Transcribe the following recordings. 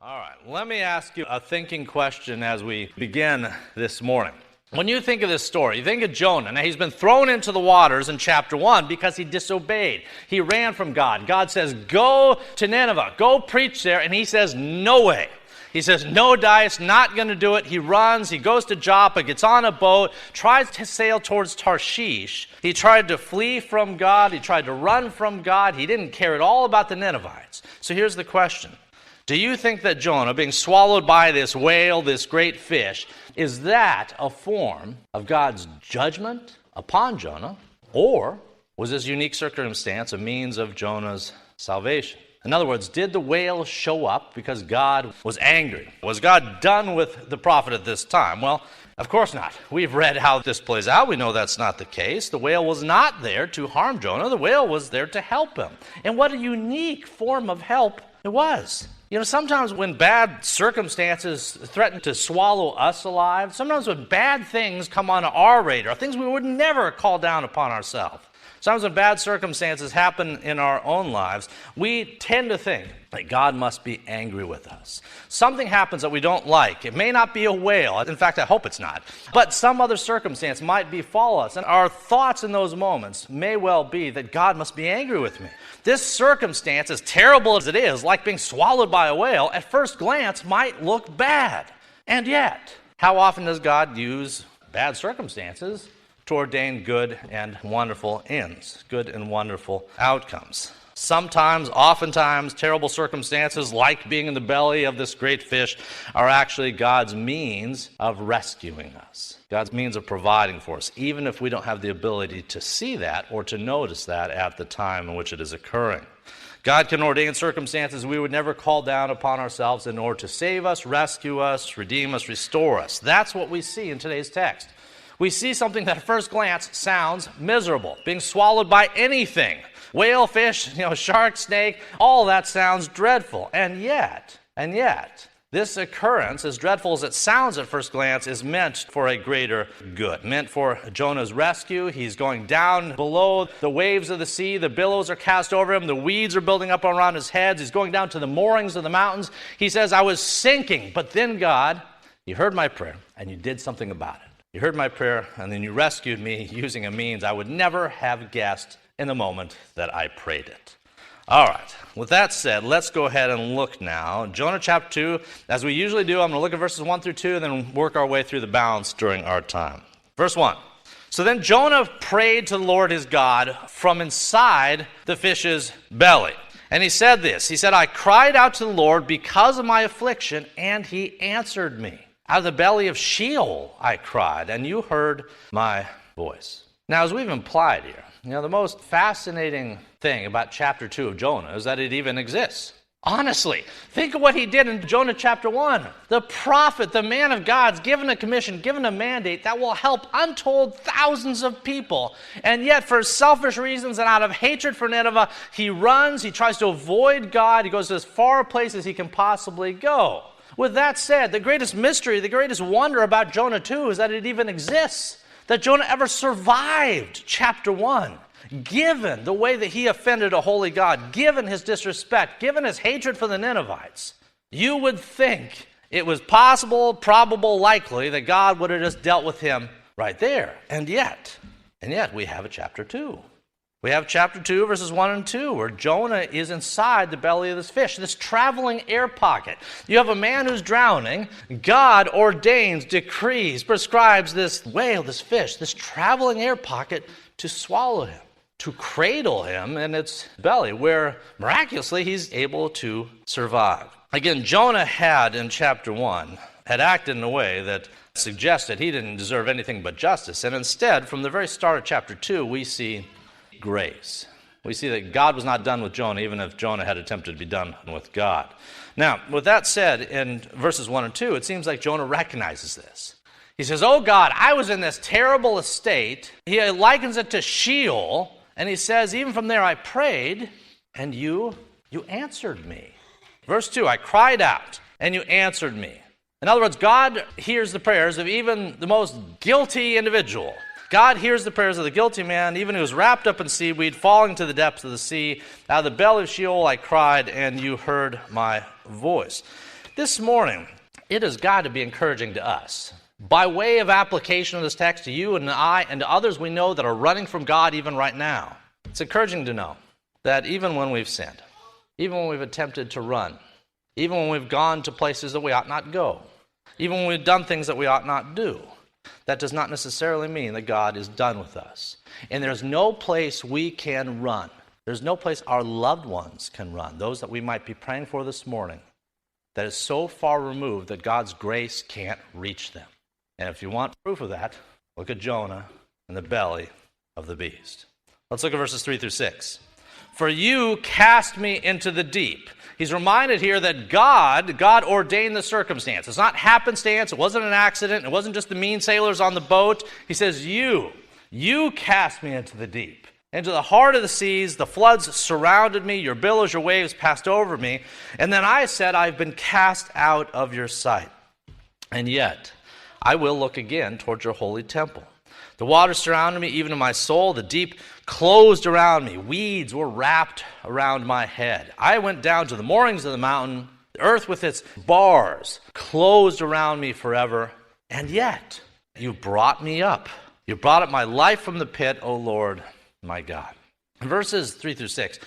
All right, let me ask you a thinking question as we begin this morning. When you think of this story, you think of Jonah. Now, he's been thrown into the waters in chapter 1 because he disobeyed. He ran from God. God says, go to Nineveh, go preach there. And he says, no way. He says, no dice, not going to do it. He runs, he goes to Joppa, gets on a boat, tries to sail towards Tarshish. He tried to flee from God. He tried to run from God. He didn't care at all about the Ninevites. So here's the question. Do you think that Jonah, being swallowed by this whale, this great fish, is that a form of God's judgment upon Jonah? Or was this unique circumstance a means of Jonah's salvation? In other words, did the whale show up because God was angry? Was God done with the prophet at this time? Well, of course not. We've read how this plays out. We know that's not the case. The whale was not there to harm Jonah. The whale was there to help him. And what a unique form of help it was. You know, sometimes when bad circumstances threaten to swallow us alive, sometimes when bad things come on our radar, things we would never call down upon ourselves, sometimes when bad circumstances happen in our own lives, we tend to think that God must be angry with us. Something happens that we don't like. It may not be a whale. In fact, I hope it's not. But some other circumstance might befall us. And our thoughts in those moments may well be that God must be angry with me. This circumstance, as terrible as it is, like being swallowed by a whale, at first glance might look bad. And yet, how often does God use bad circumstances to ordain good and wonderful ends, good and wonderful outcomes? Sometimes, oftentimes, terrible circumstances like being in the belly of this great fish are actually God's means of rescuing us, God's means of providing for us, even if we don't have the ability to see that or to notice that at the time in which it is occurring. God can ordain circumstances we would never call down upon ourselves in order to save us, rescue us, redeem us, restore us. That's what we see in today's text. We see something that at first glance sounds miserable, being swallowed by anything. Whale, fish, shark, snake, all that sounds dreadful. And yet, this occurrence, as dreadful as it sounds at first glance, is meant for a greater good, meant for Jonah's rescue. He's going down below the waves of the sea. The billows are cast over him. The weeds are building up around his head. He's going down to the moorings of the mountains. He says, I was sinking, but then God, you heard my prayer, and you did something about it. You heard my prayer, and then you rescued me using a means I would never have guessed in the moment that I prayed it. All right, with that said, let's go ahead and look now. Jonah chapter 2, as we usually do, I'm going to look at verses 1 through 2 and then work our way through the balance during our time. Verse 1. So then Jonah prayed to the Lord his God from inside the fish's belly. And he said this, he said, I cried out to the Lord because of my affliction, and he answered me. Out of the belly of Sheol I cried, and you heard my voice. Now, as we've implied here, the most fascinating thing about chapter 2 of Jonah is that it even exists. Honestly, think of what he did in Jonah chapter 1. The prophet, the man of God's given a commission, given a mandate that will help untold thousands of people. And yet, for selfish reasons and out of hatred for Nineveh, he runs, he tries to avoid God, he goes to as far a place as he can possibly go. With that said, the greatest mystery, the greatest wonder about Jonah 2 is that it even exists. That Jonah ever survived chapter 1, given the way that he offended a holy God, given his disrespect, given his hatred for the Ninevites. You would think it was possible, probable, likely that God would have just dealt with him right there. And yet we have a chapter 2. We have chapter 2, verses 1 and 2, where Jonah is inside the belly of this fish, this traveling air pocket. You have a man who's drowning. God ordains, decrees, prescribes this whale, this fish, this traveling air pocket to swallow him, to cradle him in its belly, where miraculously he's able to survive. Again, Jonah had, in chapter 1, had acted in a way that suggested he didn't deserve anything but justice. And instead, from the very start of chapter 2, we see grace. We see that God was not done with Jonah, even if Jonah had attempted to be done with God. Now, with that said, in verses 1 and 2, it seems like Jonah recognizes this. He says, oh God, I was in this terrible estate. He likens it to Sheol, and he says, even from there I prayed, and you answered me. Verse 2, I cried out, and you answered me. In other words, God hears the prayers of even the most guilty individual. God hears the prayers of the guilty man, even who was wrapped up in seaweed, falling to the depths of the sea. Out of the belly of Sheol I cried, and you heard my voice. This morning, it has got to be encouraging to us. By way of application of this text to you and I and to others we know that are running from God even right now, it's encouraging to know that even when we've sinned, even when we've attempted to run, even when we've gone to places that we ought not go, even when we've done things that we ought not do, that does not necessarily mean that God is done with us. And there's no place we can run. There's no place our loved ones can run, those that we might be praying for this morning, that is so far removed that God's grace can't reach them. And if you want proof of that, look at Jonah in the belly of the beast. Let's look at verses 3 through 6. For you cast me into the deep. He's reminded here that God ordained the circumstance. It's not happenstance. It wasn't an accident. It wasn't just the mean sailors on the boat. He says, you cast me into the deep, into the heart of the seas. The floods surrounded me. Your billows, your waves passed over me. And then I said, I've been cast out of your sight. And yet, I will look again towards your holy temple. The waters surrounded me, even in my soul. The deep closed around me. Weeds were wrapped around my head. I went down to the moorings of the mountain. The earth with its bars closed around me forever. And yet, you brought me up. You brought up my life from the pit, O Lord, my God. In verses 3 through 6,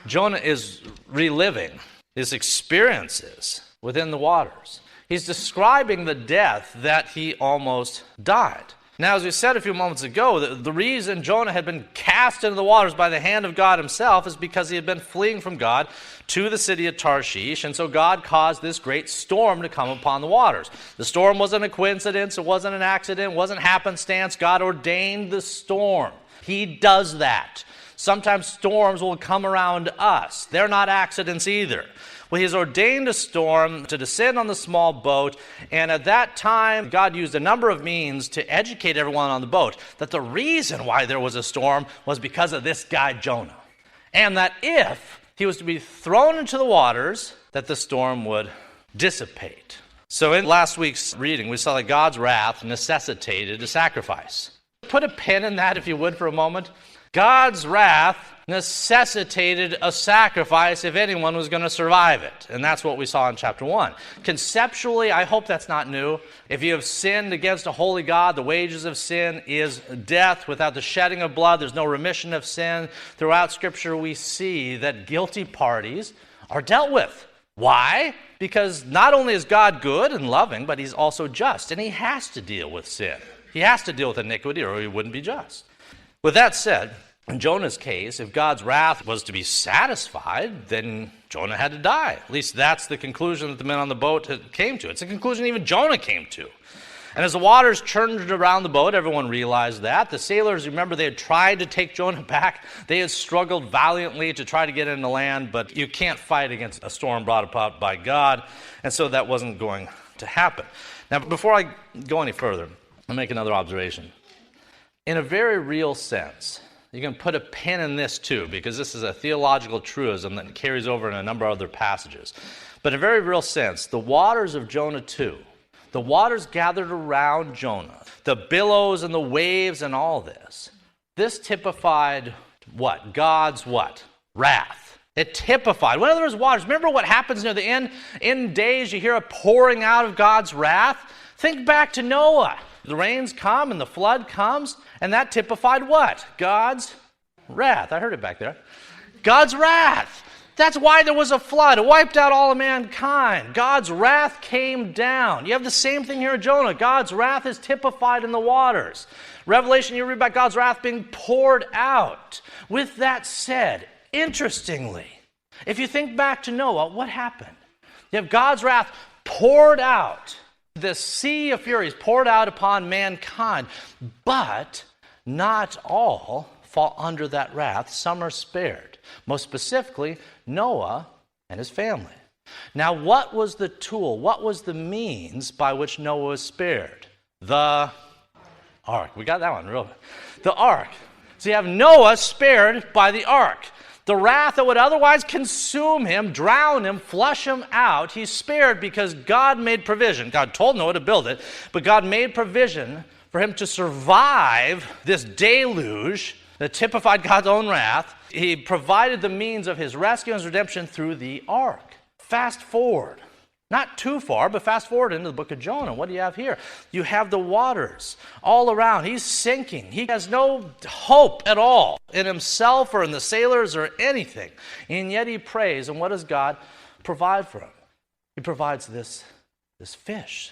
Jonah is reliving his experiences within the waters. He's describing the death that he almost died. Now, as we said a few moments ago, the reason Jonah had been cast into the waters by the hand of God himself is because he had been fleeing from God to the city of Tarshish, and so God caused this great storm to come upon the waters. The storm wasn't a coincidence, it wasn't an accident, it wasn't happenstance. God ordained the storm. He does that. Sometimes storms will come around us. They're not accidents either. Well, he has ordained a storm to descend on the small boat, and at that time, God used a number of means to educate everyone on the boat that the reason why there was a storm was because of this guy, Jonah. And that if he was to be thrown into the waters, that the storm would dissipate. So in last week's reading, we saw that God's wrath necessitated a sacrifice. Put a pin in that, if you would, for a moment. God's wrath necessitated a sacrifice if anyone was going to survive it. And that's what we saw in chapter 1. Conceptually, I hope that's not new. If you have sinned against a holy God, the wages of sin is death. Without the shedding of blood, there's no remission of sin. Throughout Scripture, we see that guilty parties are dealt with. Why? Because not only is God good and loving, but he's also just, and he has to deal with sin. He has to deal with iniquity, or he wouldn't be just. With that said, in Jonah's case, if God's wrath was to be satisfied, then Jonah had to die. At least that's the conclusion that the men on the boat came to. It's a conclusion even Jonah came to. And as the waters churned around the boat, everyone realized that. The sailors, remember, they had tried to take Jonah back. They had struggled valiantly to try to get into land, but you can't fight against a storm brought about by God, and so that wasn't going to happen. Now, before I go any further, I'll make another observation. In a very real sense, you can put a pin in this too, because this is a theological truism that carries over in a number of other passages. But in a very real sense, the waters of Jonah 2, the waters gathered around Jonah, the billows and the waves and all this typified what? God's what? Wrath. It typified. Whenever there's waters, remember what happens near the end? In days you hear a pouring out of God's wrath. Think back to Noah. The rains come and the flood comes, and that typified what? God's wrath. I heard it back there. God's wrath. That's why there was a flood. It wiped out all of mankind. God's wrath came down. You have the same thing here in Jonah. God's wrath is typified in the waters. Revelation, you read about God's wrath being poured out. With that said, interestingly, if you think back to Noah, what happened? You have God's wrath poured out. The sea of fury is poured out upon mankind, but not all fall under that wrath. Some are spared. Most specifically, Noah and his family. Now, what was the tool? What was the means by which Noah was spared? The ark. We got that one real good. The ark. So you have Noah spared by the ark. The wrath that would otherwise consume him, drown him, flush him out, he's spared because God made provision. God told Noah to build it, but God made provision for him to survive this deluge that typified God's own wrath. He provided the means of his rescue and his redemption through the ark. Fast forward. Not too far, but fast forward into the book of Jonah. What do you have here? You have the waters all around. He's sinking. He has no hope at all in himself or in the sailors or anything. And yet he prays, and what does God provide for him? He provides this fish,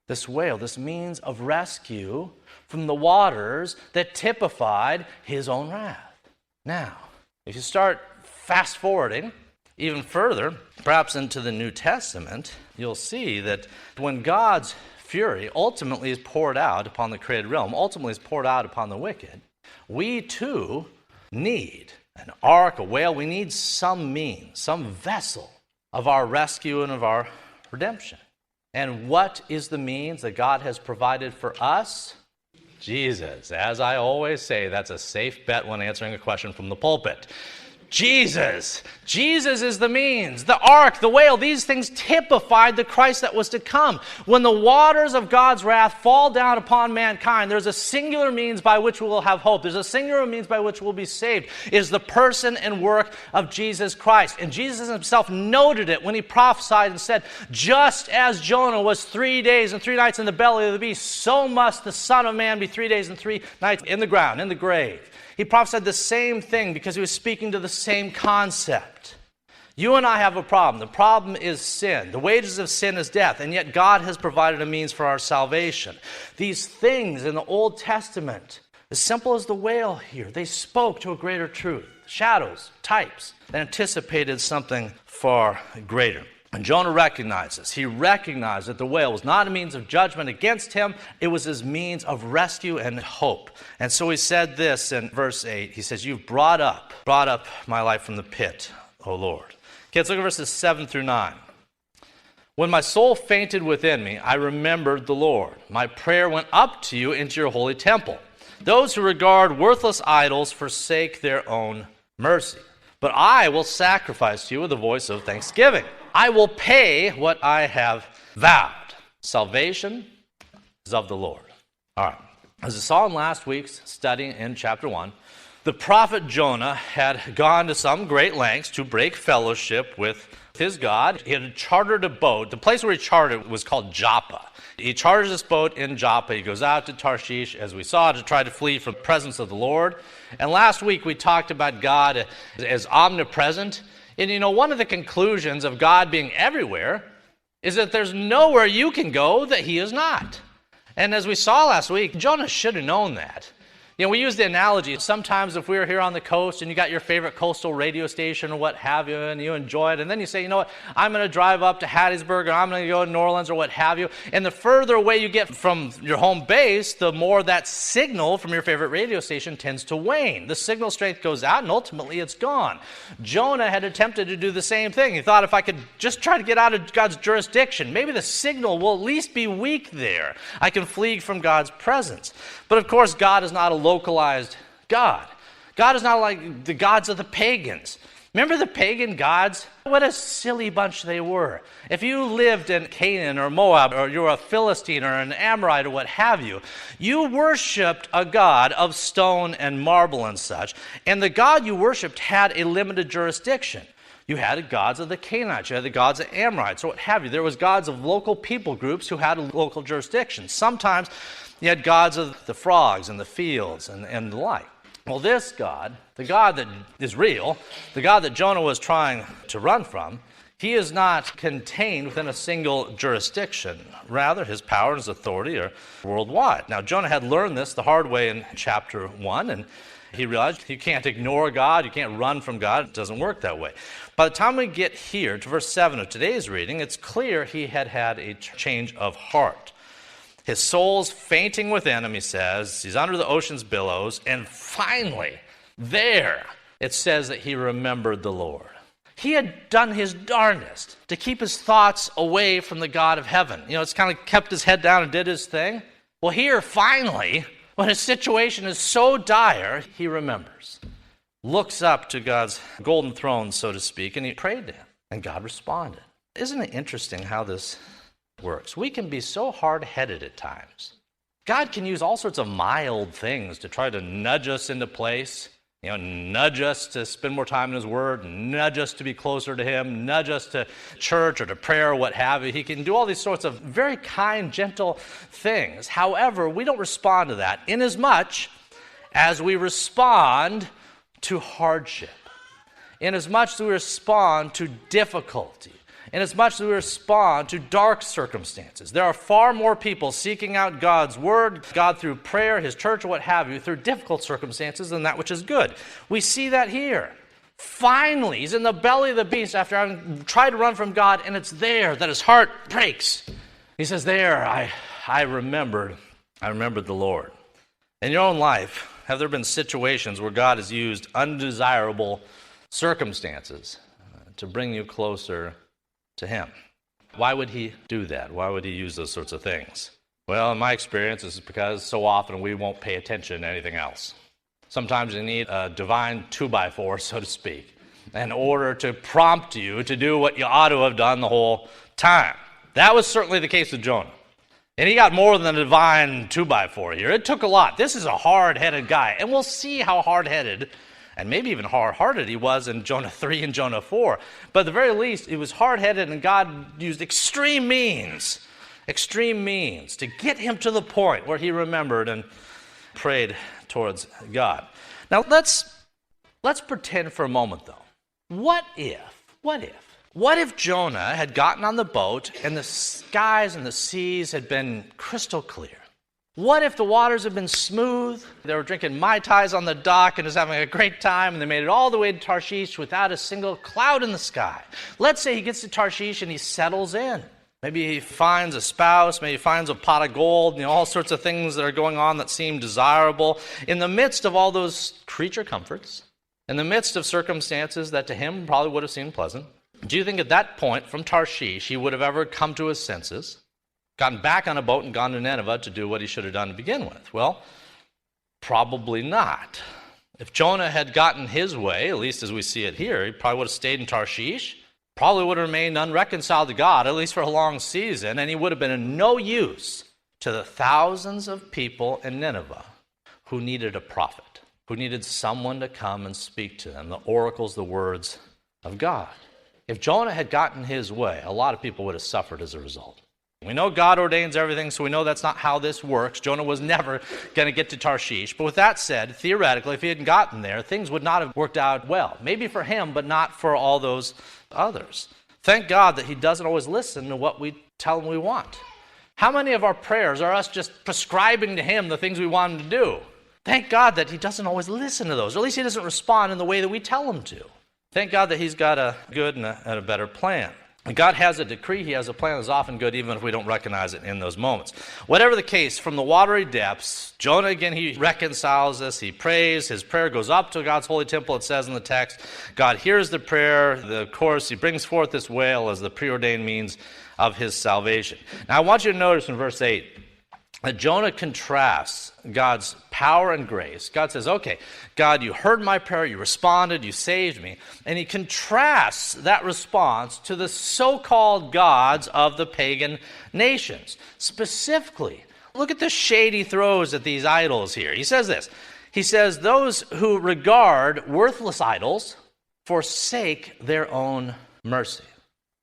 this whale, this means of rescue from the waters that typified his own wrath. Now, if you start fast forwarding even further, perhaps into the New Testament, you'll see that when God's fury ultimately is poured out upon the created realm, ultimately is poured out upon the wicked, we too need an ark, a whale. We need some means, some vessel of our rescue and of our redemption. And what is the means that God has provided for us? Jesus. As I always say, that's a safe bet when answering a question from the pulpit. Jesus. Jesus is the means. The ark, the whale, these things typified the Christ that was to come. When the waters of God's wrath fall down upon mankind, there's a singular means by which we will have hope. There's a singular means by which we'll be saved. It is the person and work of Jesus Christ. And Jesus himself noted it when he prophesied and said, just as Jonah was 3 days and 3 nights in the belly of the beast, so must the Son of Man be 3 days and 3 nights in the ground, in the grave. He prophesied the same thing because he was speaking to the same concept. You and I have a problem. The problem is sin. The wages of sin is death, and yet God has provided a means for our salvation. These things in the Old Testament, as simple as the whale here, they spoke to a greater truth. Shadows, types, that anticipated something far greater. And Jonah recognized this. He recognized that the whale was not a means of judgment against him. It was his means of rescue and hope. And so he said this in verse 8. He says, you've brought up my life from the pit, O Lord. Okay, let's look at verses 7 through 9. When my soul fainted within me, I remembered the Lord. My prayer went up to you into your holy temple. Those who regard worthless idols forsake their own mercy. But I will sacrifice to you with a voice of thanksgiving. I will pay what I have vowed. Salvation is of the Lord. All right. As we saw in last week's study in chapter 1, the prophet Jonah had gone to some great lengths to break fellowship with his God. He had chartered a boat. The place where he chartered was called Joppa. He charters this boat in Joppa. He goes out to Tarshish, as we saw, to try to flee from the presence of the Lord. And last week we talked about God as omnipresent. And one of the conclusions of God being everywhere is that there's nowhere you can go that he is not. And as we saw last week, Jonah should have known that. We use the analogy, sometimes if we were here on the coast and you got your favorite coastal radio station or what have you, and you enjoy it, and then you say, you know what, I'm going to drive up to Hattiesburg, or I'm going to go to New Orleans, or what have you, and the further away you get from your home base, the more that signal from your favorite radio station tends to wane. The signal strength goes out, and ultimately it's gone. Jonah had attempted to do the same thing. He thought, if I could just try to get out of God's jurisdiction, maybe the signal will at least be weak there. I can flee from God's presence. But of course, God is not a localized God. God is not like the gods of the pagans. Remember the pagan gods? What a silly bunch they were. If you lived in Canaan or Moab, or you were a Philistine or an Amorite or what have you, you worshipped a god of stone and marble and such, and the god you worshipped had a limited jurisdiction. You had the gods of the Canaanites, you had the gods of Amorites, or what have you. There was gods of local people groups who had a local jurisdiction. Sometimes you had gods of the frogs and the fields and the like. Well, this God, the God that is real, the God that Jonah was trying to run from, he is not contained within a single jurisdiction. Rather, his power and his authority are worldwide. Now, Jonah had learned this the hard way in chapter 1, and he realized you can't ignore God, you can't run from God. It doesn't work that way. By the time we get here to verse 7 of today's reading, it's clear he had had a change of heart. His soul's fainting within him, he says. He's under the ocean's billows. And finally, there, it says that he remembered the Lord. He had done his darndest to keep his thoughts away from the God of heaven. It's kind of kept his head down and did his thing. Well, here, finally, when his situation is so dire, he remembers. Looks up to God's golden throne, so to speak, and he prayed to him. And God responded. Isn't it interesting how this works? We can be so hard-headed at times. God can use all sorts of mild things to try to nudge us into place. nudge us to spend more time in his word, nudge us to be closer to him, nudge us to church or to prayer or what have you. He can do all these sorts of very kind, gentle things. However, we don't respond to that inasmuch as we respond to hardship, inasmuch as we respond to difficulty, inasmuch as we respond to dark circumstances. There are far more people seeking out God's word, God through prayer, his church, or what have you, through difficult circumstances than that which is good. We see that here. Finally, he's in the belly of the beast after having tried to run from God, and it's there that his heart breaks. He says, there, I remembered the Lord. In your own life, have there been situations where God has used undesirable circumstances to bring you closer to him? Why would he do that? Why would he use those sorts of things? Well, in my experience, it's because so often we won't pay attention to anything else. Sometimes you need a divine 2x4, so to speak, in order to prompt you to do what you ought to have done the whole time. That was certainly the case with Jonah. And he got more than a divine 2x4 here. It took a lot. This is a hard-headed guy. And we'll see how hard-headed and maybe even hard-hearted he was in Jonah 3 and Jonah 4. But at the very least, he was hard-headed, and God used extreme means to get him to the point where he remembered and prayed towards God. Now, let's pretend for a moment, though. What if Jonah had gotten on the boat and the skies and the seas had been crystal clear? What if the waters had been smooth, they were drinking Mai Tais on the dock and was having a great time, and they made it all the way to Tarshish without a single cloud in the sky? Let's say he gets to Tarshish and he settles in. Maybe he finds a spouse, maybe he finds a pot of gold, all sorts of things that are going on that seem desirable. In the midst of all those creature comforts, in the midst of circumstances that to him probably would have seemed pleasant, do you think at that point from Tarshish he would have ever come to his senses, gotten back on a boat and gone to Nineveh to do what he should have done to begin with? Well, probably not. If Jonah had gotten his way, at least as we see it here, he probably would have stayed in Tarshish, probably would have remained unreconciled to God, at least for a long season, and he would have been of no use to the thousands of people in Nineveh who needed a prophet, who needed someone to come and speak to them, the oracles, the words of God. If Jonah had gotten his way, a lot of people would have suffered as a result. We know God ordains everything, so we know that's not how this works. Jonah was never going to get to Tarshish. But with that said, theoretically, if he hadn't gotten there, things would not have worked out well. Maybe for him, but not for all those others. Thank God that he doesn't always listen to what we tell him we want. How many of our prayers are us just prescribing to him the things we want him to do? Thank God that he doesn't always listen to those, or at least he doesn't respond in the way that we tell him to. Thank God that he's got a good and a better plan. And God has a decree, he has a plan that's often good even if we don't recognize it in those moments. Whatever the case, from the watery depths, Jonah again, he reconciles us, he prays, his prayer goes up to God's holy temple, it says in the text. God hears the prayer, of course, he brings forth this wail as the preordained means of his salvation. Now I want you to notice in verse 8, that Jonah contrasts God's power and grace. God says, okay, God, you heard my prayer, you responded, you saved me. And he contrasts that response to the so-called gods of the pagan nations. Specifically, look at the shade he throws at these idols here. He says this. He says, those who regard worthless idols forsake their own mercy.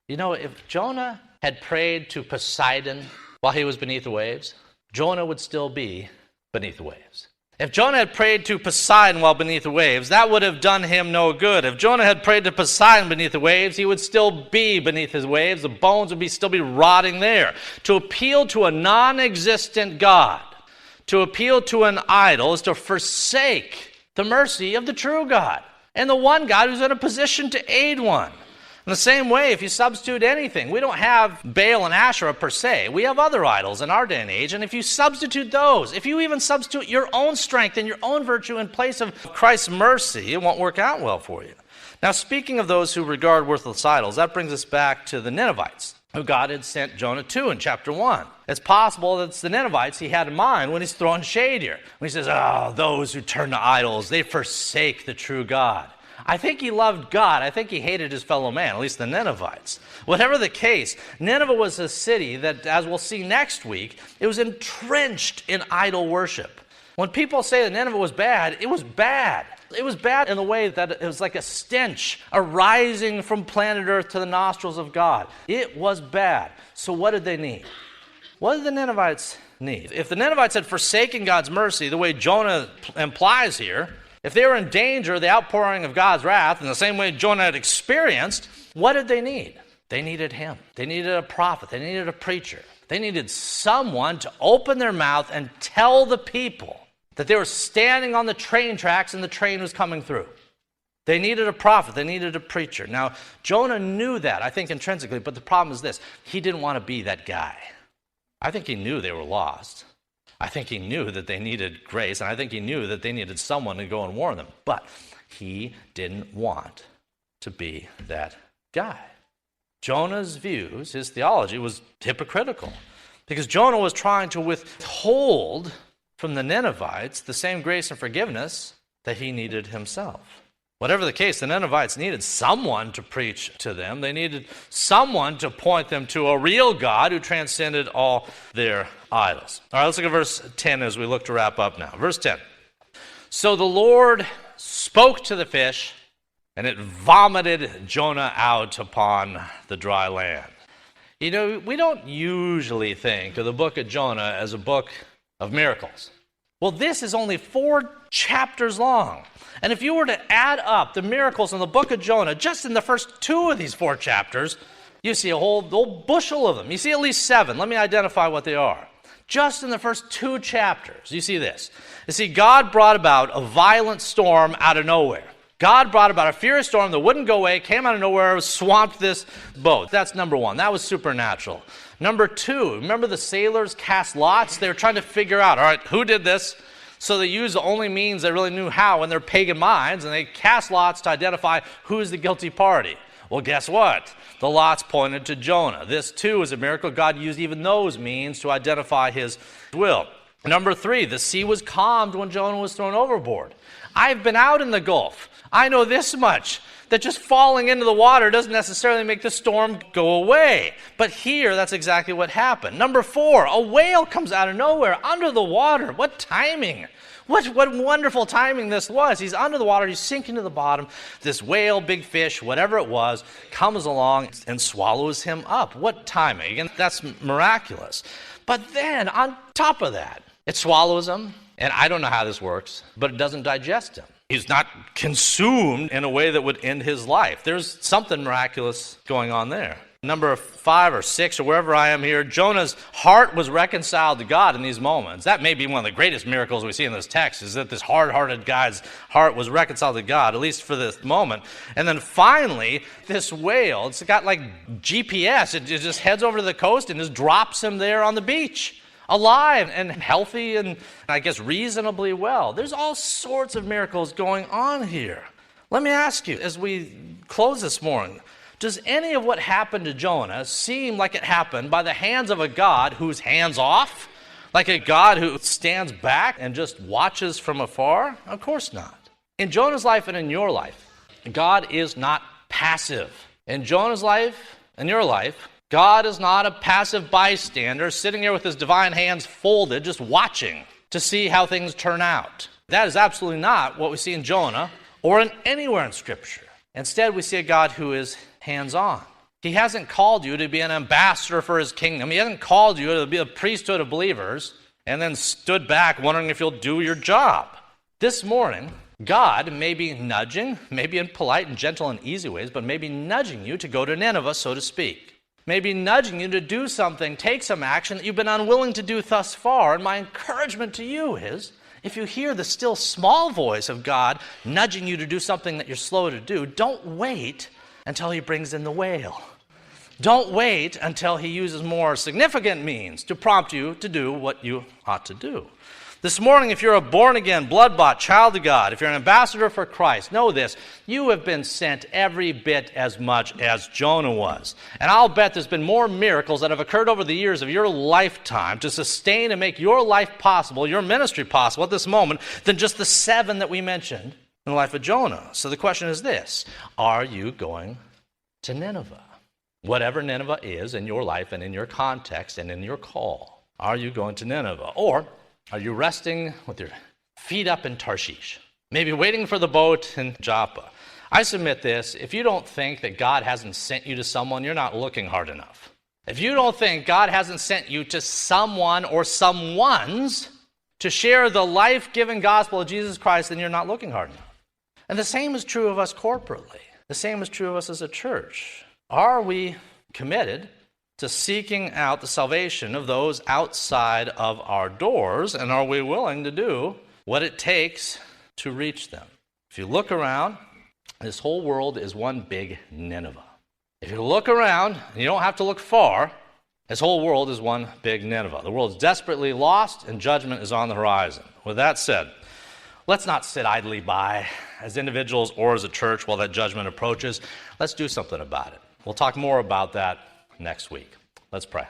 You know, if Jonah had prayed to Poseidon while he was beneath the waves, Jonah would still be beneath the waves. If Jonah had prayed to Poseidon while beneath the waves, that would have done him no good. If Jonah had prayed to Poseidon beneath the waves, he would still be beneath his waves. The bones would still be rotting there. To appeal to a non-existent God, to appeal to an idol, is to forsake the mercy of the true God and the one God who's in a position to aid one. In the same way, if you substitute anything, we don't have Baal and Asherah per se. We have other idols in our day and age, and if you substitute those, if you even substitute your own strength and your own virtue in place of Christ's mercy, it won't work out well for you. Now, speaking of those who regard worthless idols, that brings us back to the Ninevites, who God had sent Jonah to in chapter 1. It's possible that it's the Ninevites he had in mind when he's throwing shade here. When he says, those who turn to idols, they forsake the true God. I think he loved God. I think he hated his fellow man, at least the Ninevites. Whatever the case, Nineveh was a city that, as we'll see next week, it was entrenched in idol worship. When people say that Nineveh was bad, it was bad. It was bad in the way that it was like a stench arising from planet Earth to the nostrils of God. It was bad. So what did they need? What did the Ninevites need? If the Ninevites had forsaken God's mercy, the way Jonah implies here, if they were in danger of the outpouring of God's wrath in the same way Jonah had experienced, what did they need? They needed him. They needed a prophet. They needed a preacher. They needed someone to open their mouth and tell the people that they were standing on the train tracks and the train was coming through. They needed a prophet. They needed a preacher. Now, Jonah knew that, I think, intrinsically, but the problem is this. He didn't want to be that guy. I think he knew they were lost. I think he knew that they needed grace, and I think he knew that they needed someone to go and warn them. But he didn't want to be that guy. Jonah's views, his theology, was hypocritical because Jonah was trying to withhold from the Ninevites the same grace and forgiveness that he needed himself. Whatever the case, the Ninevites needed someone to preach to them. They needed someone to point them to a real God who transcended all their idols. All right, let's look at verse 10 as we look to wrap up now. Verse 10. So the Lord spoke to the fish, and it vomited Jonah out upon the dry land. You know, we don't usually think of the book of Jonah as a book of miracles. Well, this is only 4 chapters long. And if you were to add up the miracles in the book of Jonah, just in the first 2 of these 4 chapters, you see a whole bushel of them. You see at least 7. Let me identify what they are. Just in the first 2 chapters, you see this. You see, God brought about a violent storm out of nowhere. God brought about a furious storm that wouldn't go away, came out of nowhere, swamped this boat. That's number 1. That was supernatural. Number 2, remember the sailors cast lots? They were trying to figure out, all right, who did this? So they used the only means they really knew how in their pagan minds, and they cast lots to identify who's the guilty party. Well, guess what? The lots pointed to Jonah. This, too, is a miracle. God used even those means to identify his will. Number 3, the sea was calmed when Jonah was thrown overboard. I've been out in the Gulf. I know this much, that just falling into the water doesn't necessarily make the storm go away. But here, that's exactly what happened. Number 4, a whale comes out of nowhere, under the water. What timing! What wonderful timing this was. He's under the water, he's sinking to the bottom. This whale, big fish, whatever it was, comes along and swallows him up. What timing! And that's miraculous. But then, on top of that, it swallows him, and I don't know how this works, but it doesn't digest him. He's not consumed in a way that would end his life. There's something miraculous going on there. Number 5 or 6 or wherever I am here, Jonah's heart was reconciled to God in these moments. That may be one of the greatest miracles we see in this text, is that this hard-hearted guy's heart was reconciled to God, at least for this moment. And then finally, this whale, it's got like GPS. It just heads over to the coast and just drops him there on the beach. Alive and healthy and I guess reasonably well. There's all sorts of miracles going on here. Let me ask you, as we close this morning, does any of what happened to Jonah seem like it happened by the hands of a God who's hands off? Like a God who stands back and just watches from afar? Of course not. In Jonah's life and in your life, God is not passive. In Jonah's life and your life, God is not a passive bystander sitting there with his divine hands folded, just watching to see how things turn out. That is absolutely not what we see in Jonah or in anywhere in Scripture. Instead, we see a God who is hands-on. He hasn't called you to be an ambassador for his kingdom. He hasn't called you to be a priesthood of believers and then stood back wondering if you'll do your job. This morning, God may be nudging, maybe in polite and gentle and easy ways, but maybe nudging you to go to Nineveh, so to speak. Maybe nudging you to do something, take some action that you've been unwilling to do thus far. And my encouragement to you is, if you hear the still small voice of God nudging you to do something that you're slow to do, don't wait until he brings in the whale. Don't wait until he uses more significant means to prompt you to do what you ought to do. This morning, if you're a born-again, blood-bought child of God, if you're an ambassador for Christ, know this: you have been sent every bit as much as Jonah was. And I'll bet there's been more miracles that have occurred over the years of your lifetime to sustain and make your life possible, your ministry possible at this moment, than just the 7 that we mentioned in the life of Jonah. So the question is this: are you going to Nineveh? Whatever Nineveh is in your life and in your context and in your call, are you going to Nineveh? Or are you resting with your feet up in Tarshish, maybe waiting for the boat in Joppa. I submit this: if you don't think that God hasn't sent you to someone, you're not looking hard enough. If you don't think God hasn't sent you to someone or someones to share the life-giving gospel of Jesus Christ, then you're not looking hard enough. And the same is true of us corporately. The same is true of us as a church. Are we committed to seeking out the salvation of those outside of our doors, and are we willing to do what it takes to reach them? If you look around, this whole world is one big Nineveh. If you look around, and you don't have to look far, this whole world is one big Nineveh. The world is desperately lost, and judgment is on the horizon. With that said, let's not sit idly by as individuals or as a church while that judgment approaches. Let's do something about it. We'll talk more about that next week. Let's pray.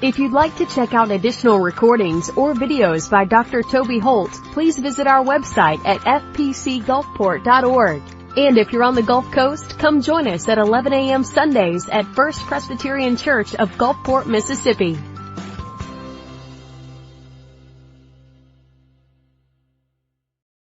If you'd like to check out additional recordings or videos by Dr. Toby Holt, please visit our website at fpcgulfport.org. And if you're on the Gulf Coast, come join us at 11 a.m. Sundays at First Presbyterian Church of Gulfport, Mississippi.